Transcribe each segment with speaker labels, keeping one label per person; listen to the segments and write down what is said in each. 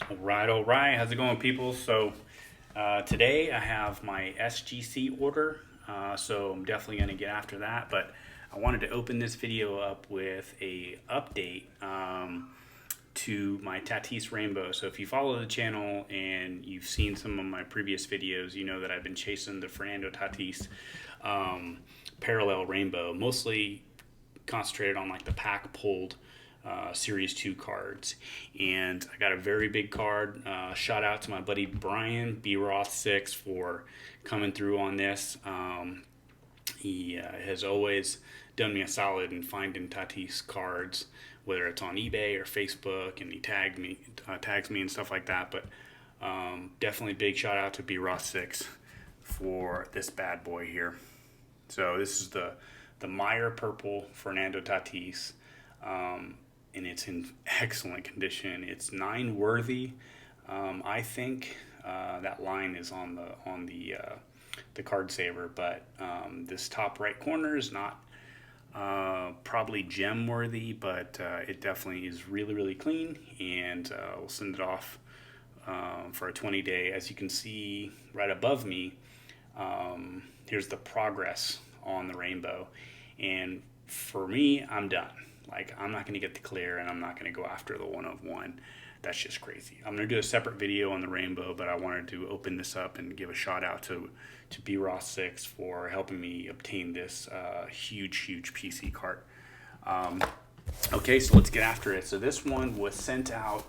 Speaker 1: All right. How's it going, people? So today I have my SGC order, so I'm definitely going to get after that. But I wanted to open this video up with a update to my Tatis Rainbow. So if you follow the channel and you've seen some of my previous videos, you know that I've been chasing the Fernando Tatis parallel Rainbow, mostly concentrated on like the pack pulled Series 2 cards. And I got a very big card. Shout out to my buddy Brian B. Roth 6 for coming through on this. He has always done me a solid in finding Tatis cards, whether it's on eBay or Facebook, and he tags me and stuff like that. But definitely big shout out to B. Roth 6 for this bad boy here. So this is the Meyer Purple Fernando Tatis. And it's in excellent condition. It's 9 worthy. I think that line is on the card saver, but this top right corner is not probably gem worthy, but it definitely is really clean, and we'll send it off for a 20-day. As you can see right above me, here's the progress on the Rainbow, and for me, I'm done. Like, I'm not going to get the clear, and I'm not going to go after the 1 of 1. That's just crazy. I'm going to do a separate video on the Rainbow, but I wanted to open this up and give a shout out to B. Ross 6 for helping me obtain this huge PC cart. Okay, so let's get after it. So this one was sent out,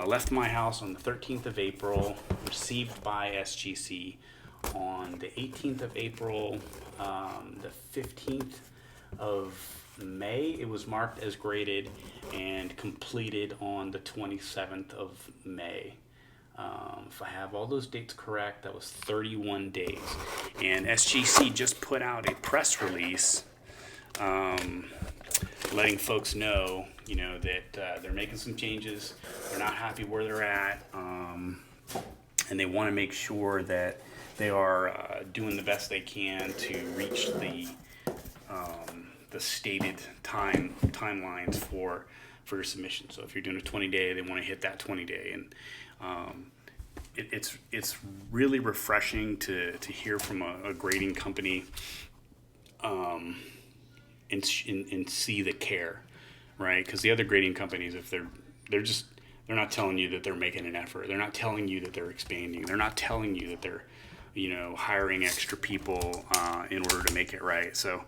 Speaker 1: left my house on the 13th of April, received by SGC on the 18th of April, the 15th of May, it was marked as graded and completed on the 27th of May. If I have all those dates correct, that was 31 days. And SGC just put out a press release letting folks know, that they're making some changes. They're not happy where they're at, and they want to make sure that they are doing the best they can to reach the stated timelines for your submission. So if you're doing a 20-day, they want to hit that 20-day, and it's really refreshing to hear from a grading company and see the care, right? Because the other grading companies, if they're not telling you that they're making an effort, they're not telling you that they're expanding, they're not telling you that they're hiring extra people in order to make it right. So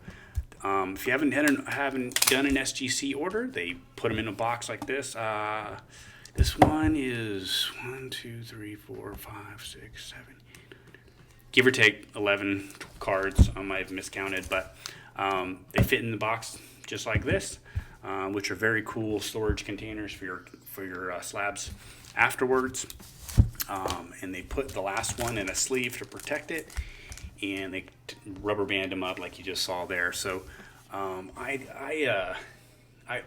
Speaker 1: if you haven't done an SGC order, they put them in a box like this. This one is 1, 2, 3, 4, 5, 6, 7, 8, give or take 11 cards. I might have miscounted, but they fit in the box just like this, which are very cool storage containers for your slabs afterwards. And they put the last one in a sleeve to protect it, and they rubber band them up like you just saw there. So I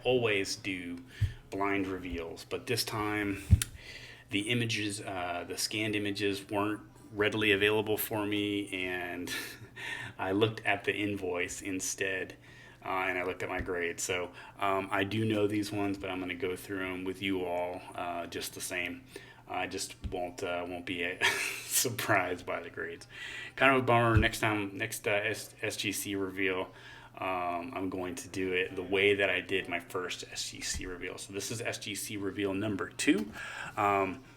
Speaker 1: always do blind reveals, but this time the images, the scanned images, weren't readily available for me, and I looked at the invoice instead, and I looked at my grade. So I do know these ones, but I'm going to go through them with you all just the same. I just won't be surprised by the grades. Kind of a bummer. Next SGC reveal, I'm going to do it the way that I did my first SGC reveal. So this is SGC reveal number 2.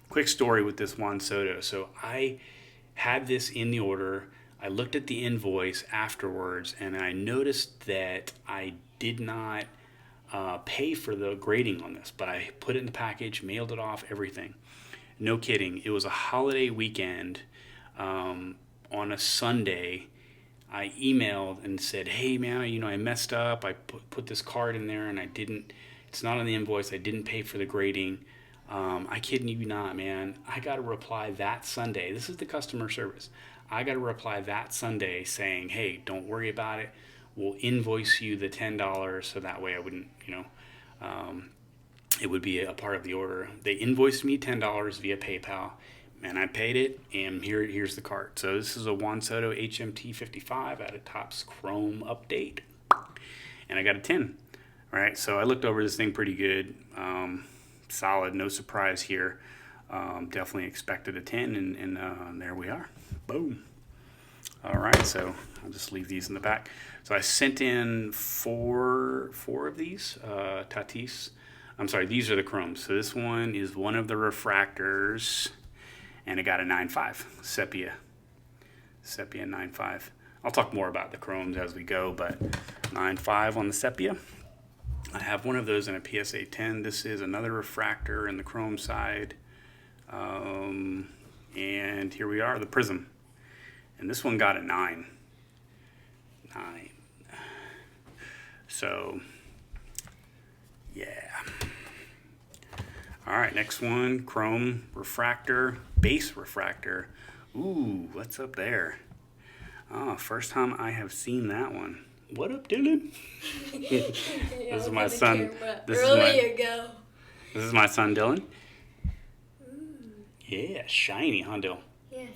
Speaker 1: Quick story with this Juan Soto. So I had this in the order. I looked at the invoice afterwards, and I noticed that I did not pay for the grading on this, but I put it in the package, mailed it off, everything. No kidding. It was a holiday weekend. On a Sunday, I emailed and said, hey, man, I messed up. I put this card in there, and it's not on the invoice. I didn't pay for the grading. I kid you not, man. I got a reply that Sunday. This is the customer service. I got a reply that Sunday saying, hey, don't worry about it. We'll invoice you the $10, so that way I wouldn't, it would be a part of the order. They invoiced me $10 via PayPal, and I paid it, and here's the card. So this is a Juan Soto HMT 55 out of Topps Chrome update, and I got a 10. All right, so I looked over this thing pretty good. Solid, no surprise here. Definitely expected a 10, and there we are. Boom. All right, so I'll just leave these in the back. So I sent in four of these Tatis. I'm sorry, these are the chromes. So this one is one of the refractors, and it got a 9.5 sepia 9.5. I'll talk more about the chromes as we go, but 9.5 on the sepia. I have one of those in a PSA 10. This is another refractor in the chrome side. And here we are, the prism. And this one got a 9. So, yeah. All right, next one, chrome refractor, base refractor. Ooh, what's up there? Oh, first time I have seen that one. What up, Dylan? This is my son. This is my son, Dylan. Yeah, shiny, huh, Dylan?
Speaker 2: Yeah.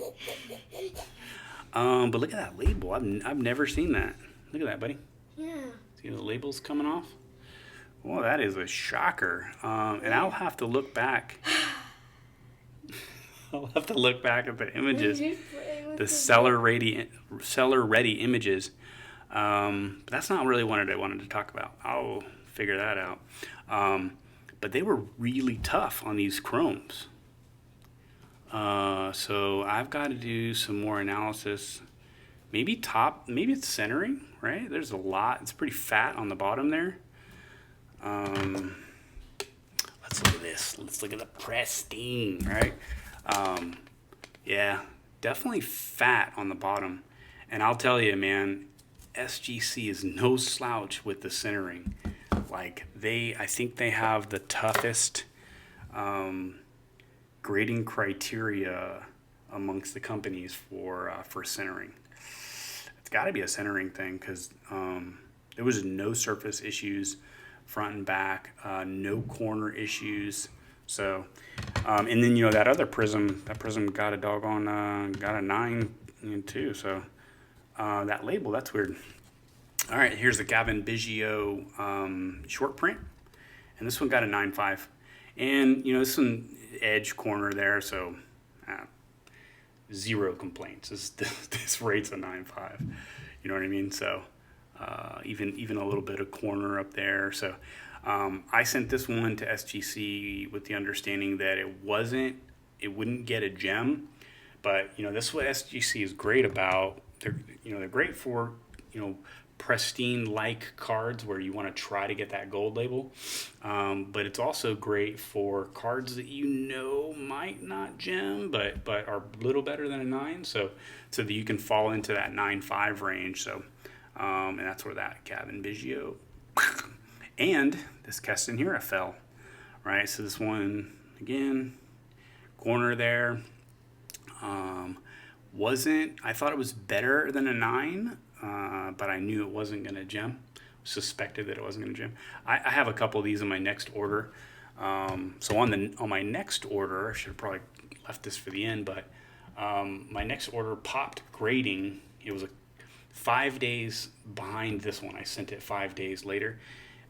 Speaker 1: But look at that label. I've never seen that. Look at that, buddy.
Speaker 2: Yeah.
Speaker 1: See the labels coming off? Well, that is a shocker. And I'll have to look back. I'll have to look back at the images, the seller ready images. But that's not really what I wanted to talk about. I'll figure that out. But they were really tough on these chromes. So I've got to do some more analysis. Maybe it's centering, right? There's a lot. It's pretty fat on the bottom there. Let's look at this. Let's look at the pristine, right? Yeah, definitely fat on the bottom. And I'll tell you, man, SGC is no slouch with the centering. Like I think they have the toughest grading criteria amongst the companies for centering. It's got to be a centering thing because there was no surface issues, front and back, no corner issues. So, and then that other prism, got a doggone got a 9 too. So that label, that's weird. All right, here's the Gavin Biggio short print, and this one got a 9.5. And this one edge corner there, so zero complaints. This rate's a 9.5. You know what I mean? So even a little bit of corner up there. So I sent this one to SGC with the understanding that it wouldn't get a gem, but this is what SGC is great about. They're great for pristine like cards where you want to try to get that gold label, but it's also great for cards that might not gem but are a little better than a 9, so that you can fall into that 9.5 range. So and that's where that Gavin Biggio and this Keston here fell, right? So this one again, corner there, I thought it was better than a 9, but I knew it wasn't going to gem. Suspected that it wasn't going to gem. I have a couple of these in my next order. So on my next order, I should have probably left this for the end, but my next order popped grading. It was 5 days behind this one. I sent it 5 days later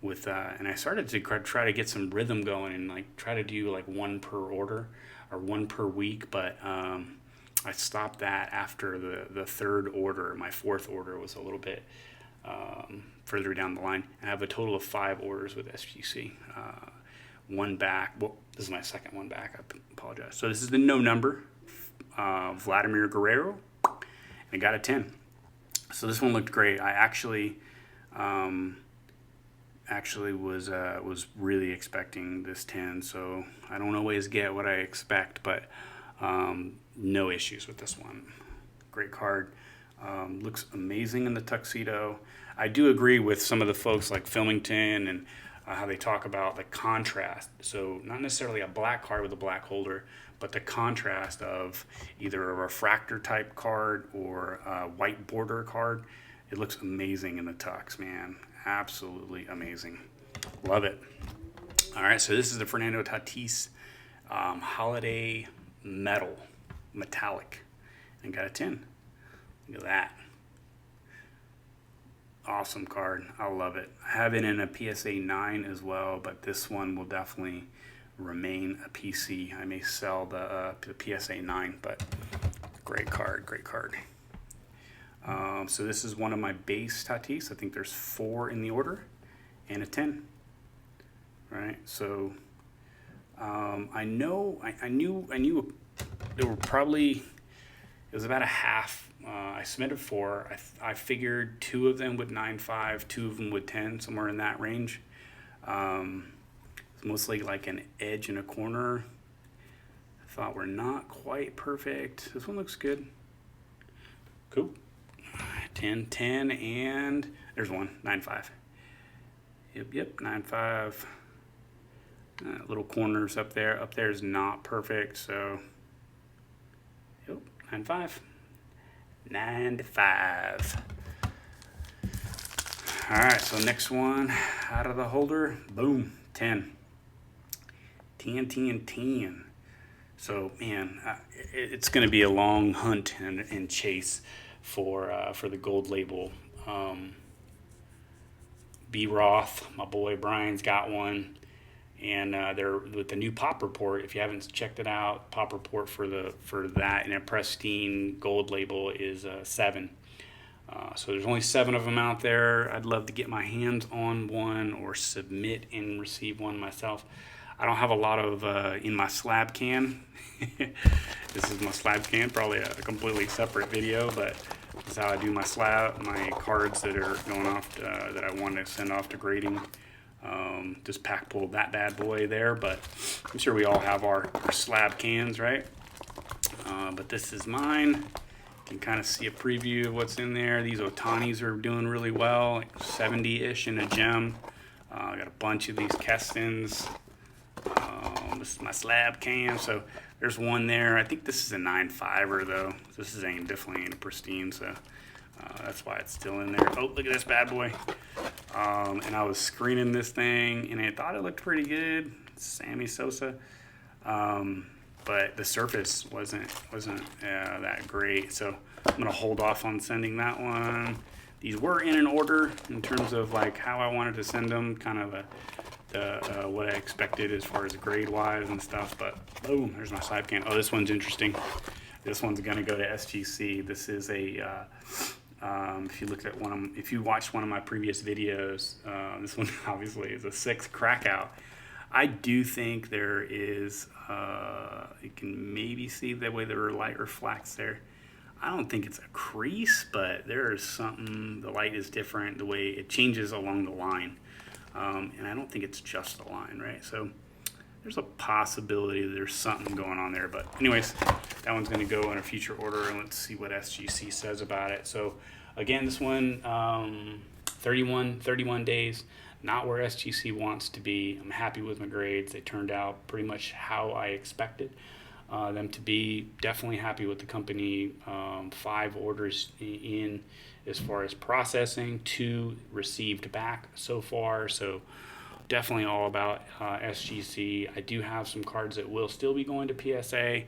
Speaker 1: and I started to try to get some rhythm going and try to do one per order or one per week, but I stopped that after the third order. My fourth order was a little bit further down the line. I have a total of 5 orders with SGC. One back. Well, this is my second one back. I apologize. So this is the no number, Vladimir Guerrero, and I got a 10. So this one looked great. I actually was really expecting this 10. So I don't always get what I expect, but no issues with this one. Great card. Looks amazing in the tuxedo. I do agree with some of the folks like Filmington and how they talk about the contrast. So not necessarily a black card with a black holder, but the contrast of either a refractor type card or a white border card. It looks amazing in the tux, man. Absolutely amazing. Love it. All right, so this is the Fernando Tatis Holiday Metallic, and got a 10. Look at that. Awesome card. I love it. I have it in a PSA 9 as well, but this one will definitely remain a PC. I may sell the PSA 9, but great card, great card. So this is one of my base Tatis. I think there's 4 in the order and a 10. Right, so I knew there were probably, it was about a half. I submitted 4. I figured 2 of them would 9.5, 2 of them would 10, somewhere in that range. It's mostly like an edge and a corner. I thought we're not quite perfect. This one looks good. Cool. 10, 10, and there's one, 9.5. Yep, 9.5. Little corners up there. Up there is not perfect, so yep, 9.5. 9.5. All right, so next one out of the holder, boom, 10. 10, 10, 10. So man, it's going to be a long hunt and chase for the gold label. B. Roth, my boy Brian's got one. And they're with the new pop report. If you haven't checked it out, pop report for that in a pristine gold label is 7. So there's only 7 of them out there. I'd love to get my hands on one or submit and receive one myself. I don't have a lot of in my slab can. This is my slab can, probably a completely separate video, but this is how I do my cards that are going off that I want to send off to grading. Just pack pulled that bad boy there, but I'm sure we all have our slab cans, right? But this is mine. You can kind of see a preview of what's in there. These Otanis are doing really well, like 70-ish in a gem. I got a bunch of these Kestons. This is my slab can. So there's one there. I think this is a 9.5er though. This is definitely ain't pristine, so that's why it's still in there. Oh, look at this bad boy. And I was screening this thing, and I thought it looked pretty good. Sammy Sosa. But the surface wasn't that great. So I'm going to hold off on sending that one. These were in an order in terms of like how I wanted to send them, kind of what I expected as far as grade-wise and stuff. But boom, there's my slab can. Oh, this one's interesting. This one's going to go to SGC. This is a... if you watched one of my previous videos, this one obviously is a 6 crackout. I do think there is, you can maybe see the way there are light reflects there. I don't think it's a crease, but there is something, the light is different, the way it changes along the line. And I don't think it's just the line, right? So there's a possibility that there's something going on there. But anyways, that one's going to go in a future order, and let's see what SGC says about it. So again, this one, 31 days, not where SGC wants to be. I'm happy with my grades. They turned out pretty much how I expected them to be. Definitely happy with the company. 5 orders in as far as processing, 2 received back so far. So definitely all about SGC. I do have some cards that will still be going to PSA.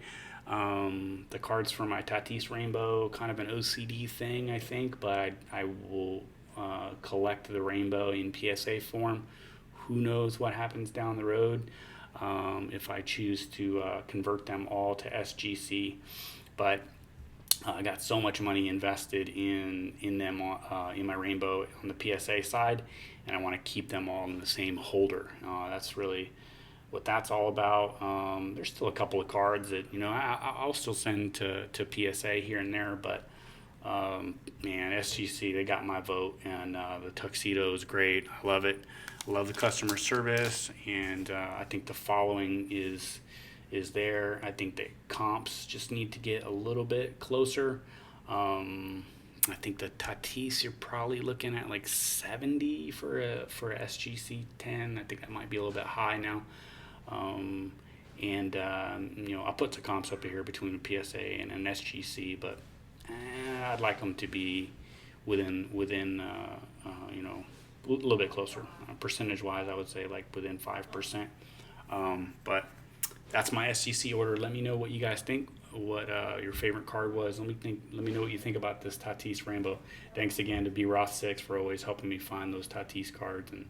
Speaker 1: The cards for my Tatis Rainbow, kind of an OCD thing, I think, but I will collect the Rainbow in PSA form. Who knows what happens down the road if I choose to convert them all to SGC. But I got so much money invested in them in my Rainbow on the PSA side, and I want to keep them all in the same holder. That's really what that's all about. There's still a couple of cards that I'll still send to PSA here and there, but man, SGC, they got my vote, and the tuxedo is great. I love it. I love the customer service, and I think the following is there. I think the comps just need to get a little bit closer. I think the Tatis, you're probably looking at like 70 for a SGC 10. I think that might be a little bit high now. I'll put the comps up here between a PSA and an SGC, but I'd like them to be within a little bit closer. Percentage-wise, I would say like within 5%. But that's my SGC order. Let me know what you guys think, what your favorite card was. Let me know what you think about this Tatis Rainbow. Thanks again to B Roth 6 for always helping me find those Tatis cards, and